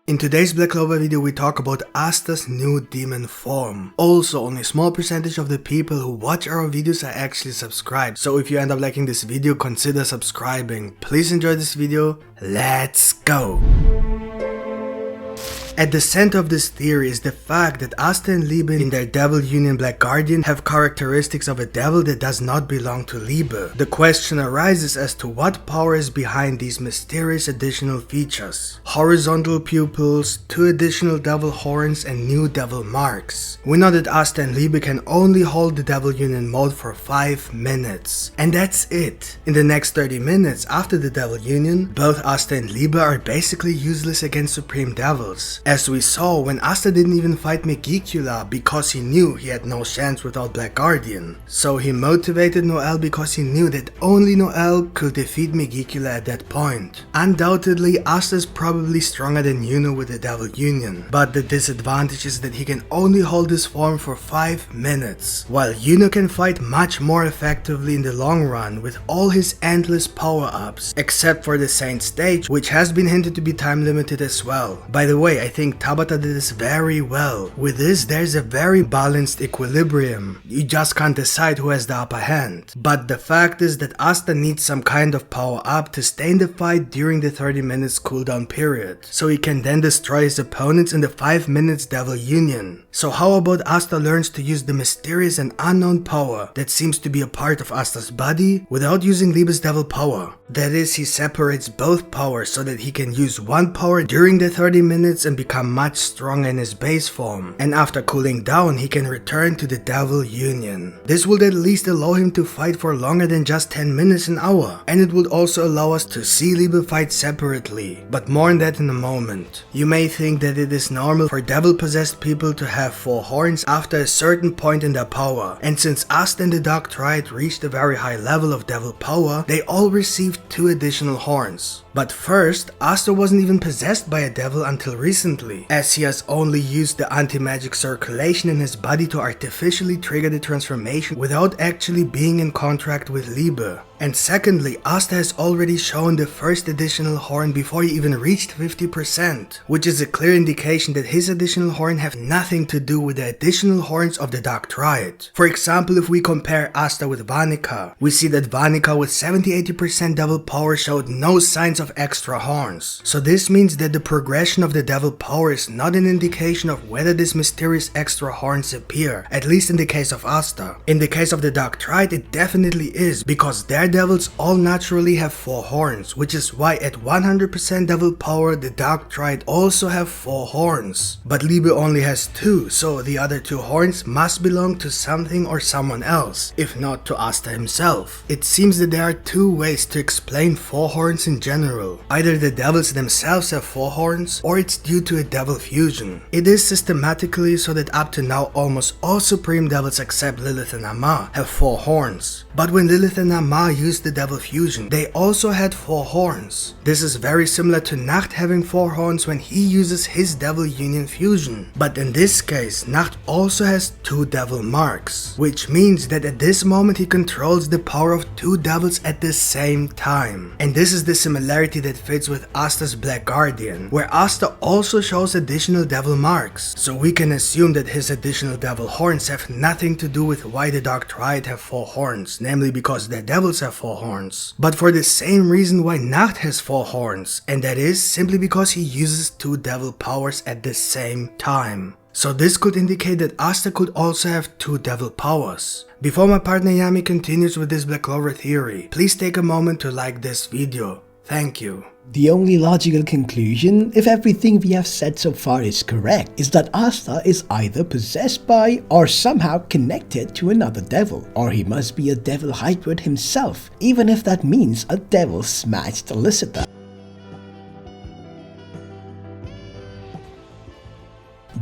In today's Black Clover video we talk about Asta's new demon form. Also, only a small percentage of the people who watch our videos are actually subscribed, so if you end up liking this video, consider subscribing. Please enjoy this video, let's go! At the center of this theory is the fact that Asta and Liebe in their devil union Black Guardian have characteristics of a devil that does not belong to Liebe. The question arises as to what power is behind these mysterious additional features. Horizontal pupils, 2 additional devil horns and new devil marks. We know that Asta and Liebe can only hold the devil union mode for 5 minutes. And that's it. In the next 30 minutes after the devil union, both Asta and Liebe are basically useless against supreme devils. As we saw when Asta didn't even fight Megicula because he knew he had no chance without Black Guardian. So he motivated Noelle because he knew that only Noelle could defeat Megicula at that point. Undoubtedly, Asta is probably stronger than Yuno with the Devil Union, but the disadvantage is that he can only hold this form for 5 minutes, while Yuno can fight much more effectively in the long run with all his endless power-ups, except for the Saint stage, which has been hinted to be time limited as well. By the way, I think Tabata did this very well. With this, there's a very balanced equilibrium. You just can't decide who has the upper hand. But the fact is that Asta needs some kind of power up to stay in the fight during the 30 minutes cooldown period, so he can then destroy his opponents in the 5 minutes Devil Union. So how about Asta learns to use the mysterious and unknown power that seems to be a part of Asta's body without using Liebe's devil power? That is, he separates both powers so that he can use one power during the 30 minutes and become much stronger in his base form, and after cooling down he can return to the Devil Union. This would at least allow him to fight for longer than just 10 minutes an hour, and it would also allow us to see Liebe fight separately, but more on that in a moment. You may think that it is normal for devil possessed people to have 4 horns after a certain point in their power, and since Asta and the Dark Triad reached a very high level of devil power, they all received 2 additional horns. But first, Asta wasn't even possessed by a devil until recently, as he has only used the anti-magic circulation in his body to artificially trigger the transformation without actually being in contract with Liebe. And secondly, Asta has already shown the first additional horn before he even reached 50%, which is a clear indication that his additional horn have nothing to do with the additional horns of the Dark Triad. For example, if we compare Asta with Vanica, we see that Vanica with 70-80% devil power showed no signs of extra horns. So this means that the progression of the devil power is not an indication of whether this mysterious extra horns appear, at least in the case of Asta. In the case of the Dark Triad, it definitely is, because their devils all naturally have 4 horns, which is why at 100% devil power the Dark Triad also have 4 horns. But Liebe only has 2, so the other 2 horns must belong to something or someone else, if not to Asta himself. It seems that there are 2 ways to explain 4 horns in general. Either the devils themselves have 4 horns, or it's due to a devil fusion. It is systematically so that up to now almost all supreme devils except Lilith and Ama have 4 horns. But when Lilith and Ama used the devil fusion, they also had 4 horns. This is very similar to Nacht having 4 horns when he uses his devil union fusion. But in this case, Nacht also has 2 devil marks, which means that at this moment he controls the power of 2 devils at the same time. And this is the similarity that fits with Asta's Black Guardian, where Asta also shows additional devil marks. So we can assume that his additional devil horns have nothing to do with why the Dark Triad have 4 horns, namely because their devils have 4 horns, but for the same reason why Nacht has 4 horns, and that is simply because he uses 2 devil powers at the same time. So this could indicate that Asta could also have 2 devil powers. Before my partner Yami continues with this Black Clover theory, please take a moment to like this video. Thank you. The only logical conclusion, if everything we have said so far is correct, is that Asta is either possessed by or somehow connected to another devil, or he must be a devil hybrid himself, even if that means a devil smashed Elicita.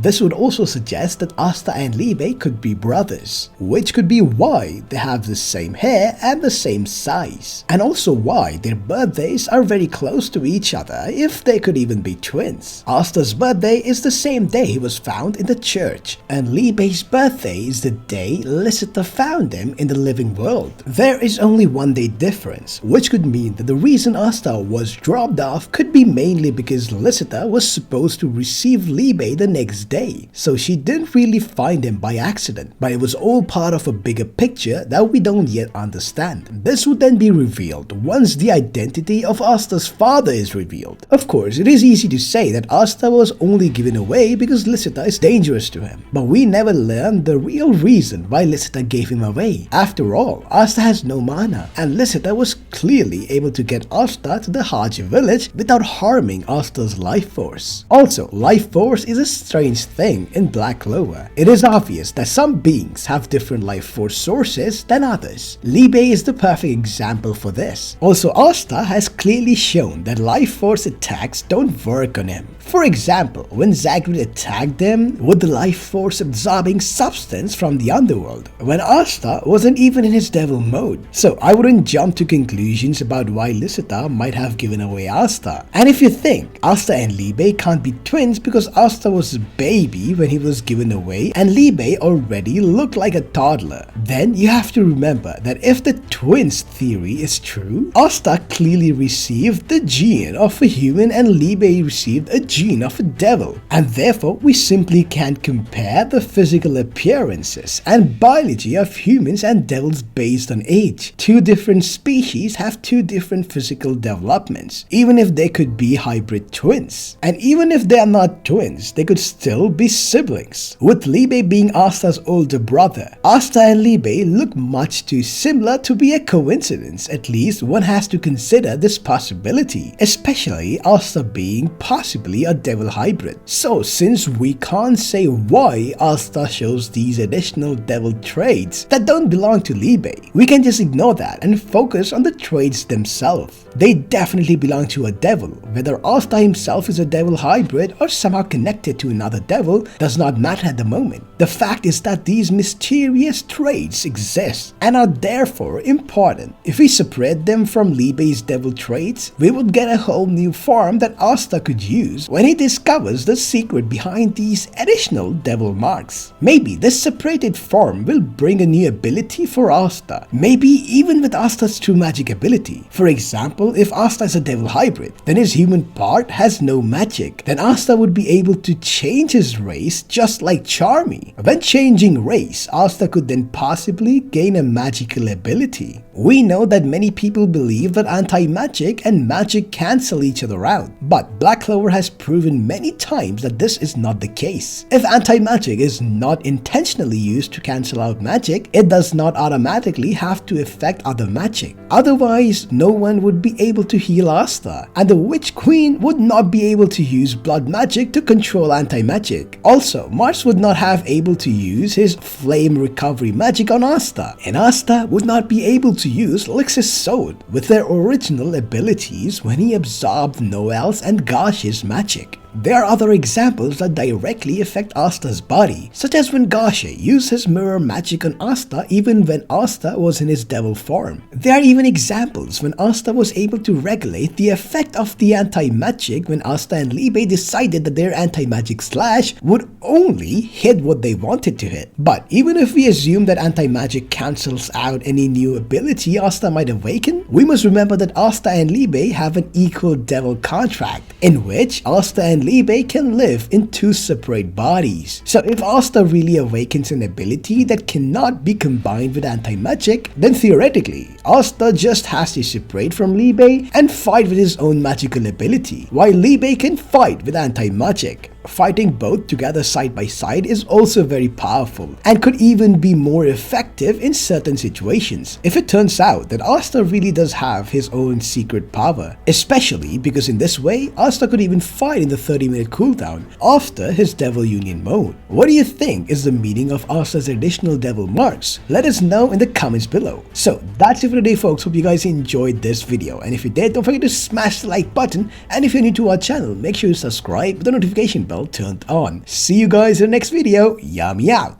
This would also suggest that Asta and Liebe could be brothers, which could be why they have the same hair and the same size, and also why their birthdays are very close to each other if they could even be twins. Asta's birthday is the same day he was found in the church, and Liebe's birthday is the day Licita found him in the living world. There is only one day difference, which could mean that the reason Asta was dropped off could be mainly because Licita was supposed to receive Liebe the next day, so she didn't really find him by accident, but it was all part of a bigger picture that we don't yet understand. This would then be revealed once the identity of Asta's father is revealed. Of course, it is easy to say that Asta was only given away because Licita is dangerous to him, but we never learned the real reason why Licita gave him away. After all, Asta has no mana, and Licita was clearly able to get Asta to the Hajj village without harming Asta's life force. Also, life force is a strange thing in Black Clover. It is obvious that some beings have different life force sources than others. Liebe is the perfect example for this. Also, Asta has clearly shown that life force attacks don't work on him. For example, when Zachary attacked him with the life force absorbing substance from the underworld, when Asta wasn't even in his devil mode. So I wouldn't jump to conclusions about why Licita might have given away Asta. And if you think Asta and Liebe can't be twins because Asta was a baby when he was given away and Liebe already looked like a toddler, then you have to remember that if the twins theory is true, Asta clearly received the gene of a human and Liebe received a gene of a devil, and therefore we simply can't compare the physical appearances and biology of humans and devils based on age. Two different species have two different physical developments, even if they could be hybrid twins. And even if they are not twins, they could still be siblings. With Liebe being Asta's older brother, Asta and Liebe look much too similar to be a coincidence. At least one has to consider this possibility, especially Asta being possibly a devil hybrid. So since we can't say why Asta shows these additional devil traits that don't belong to Liebe, we can just ignore that and focus on the traits themselves. They definitely belong to a devil. Whether Asta himself is a devil hybrid or somehow connected to another devil does not matter at the moment. The fact is that these mysterious traits exist and are therefore important. If we separate them from Liebe's devil traits, we would get a whole new form that Asta could use when he discovers the secret behind these additional devil marks. Maybe this separated form will bring a new ability for Asta, maybe even with Asta's true magic ability. For example, if Asta is a devil hybrid, then his human part has no magic. Then Asta would be able to change his race just like Charmy. When changing race, Asta could then possibly gain a magical ability. We know that many people believe that anti-magic and magic cancel each other out, but Black Clover has proven many times that this is not the case. If anti-magic is not intentionally used to cancel out magic, it does not automatically have to affect other magic. Otherwise, no one would be able to heal Asta, and the Witch Queen would not be able to use blood magic to control anti-magic. Also, Mars would not have able to use his flame recovery magic on Asta, and Asta would not be able to use Lix's sword with their original abilities when he absorbed Noel's and Gash's magic. There are other examples that directly affect Asta's body, such as when Gashe used his mirror magic on Asta even when Asta was in his devil form. There are even examples when Asta was able to regulate the effect of the anti-magic when Asta and Liebe decided that their anti-magic slash would only hit what they wanted to hit. But even if we assume that anti-magic cancels out any new ability Asta might awaken, we must remember that Asta and Liebe have an equal devil contract, in which Asta and Liebe can live in two separate bodies. So if Asta really awakens an ability that cannot be combined with anti-magic, then theoretically, Asta just has to separate from Liebe and fight with his own magical ability, while Liebe can fight with anti-magic. Fighting both together side by side is also very powerful and could even be more effective in certain situations if it turns out that Asta really does have his own secret power, especially because in this way Asta could even fight in the 30-minute cooldown after his Devil Union mode. What do you think is the meaning of Asta's additional devil marks? Let us know in the comments below. So that's it for today, folks. Hope you guys enjoyed this video, and if you did, don't forget to smash the like button, and if you're new to our channel, make sure you subscribe with the notification bell channel turned on. See you guys in the next video. Yummy out!